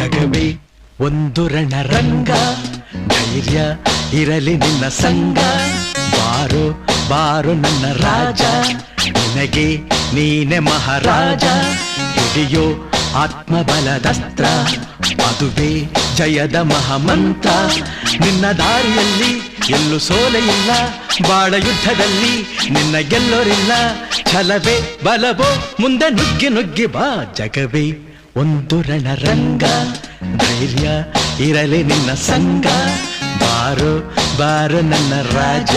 ಜಗವೇ ಒಂದು ರಣರಂಗ, ಧೈರ್ಯ ಇರಲಿ ನಿನ್ನ ಸಂಗ. ಬಾರು ಬಾರು ನನ್ನ ರಾಜ, ನಿನಗೆ ನೀನೆ ಮಹಾರಾಜ. ಹಿಡಿಯೋ ಆತ್ಮಬಲದಸ್ತ್ರ, ಅದುವೇ ಜಯದ ಮಹಾಮಂತ್ರ. ನಿನ್ನ ದಾರಿಯಲ್ಲಿ ಎಲ್ಲೂ ಸೋಲೆ ಇಲ್ಲ, ಬಾಳ ಯುದ್ಧದಲ್ಲಿ ನಿನ್ನ ಗೆಲ್ಲೋರಿಲ್ಲ. ಛಲವೇ ಬಲವೋ ಮುಂದೆ ನುಗ್ಗಿ ನುಗ್ಗಿ ಬಾ. ಜಗವೇ ಒಂದು ರಣರಂಗ, ಧೈರ್ಯ ಇರಲಿ ನಿನ್ನ ಸಂಗ. ಬಾರು ಬಾರು ನನ್ನ ರಾಜ.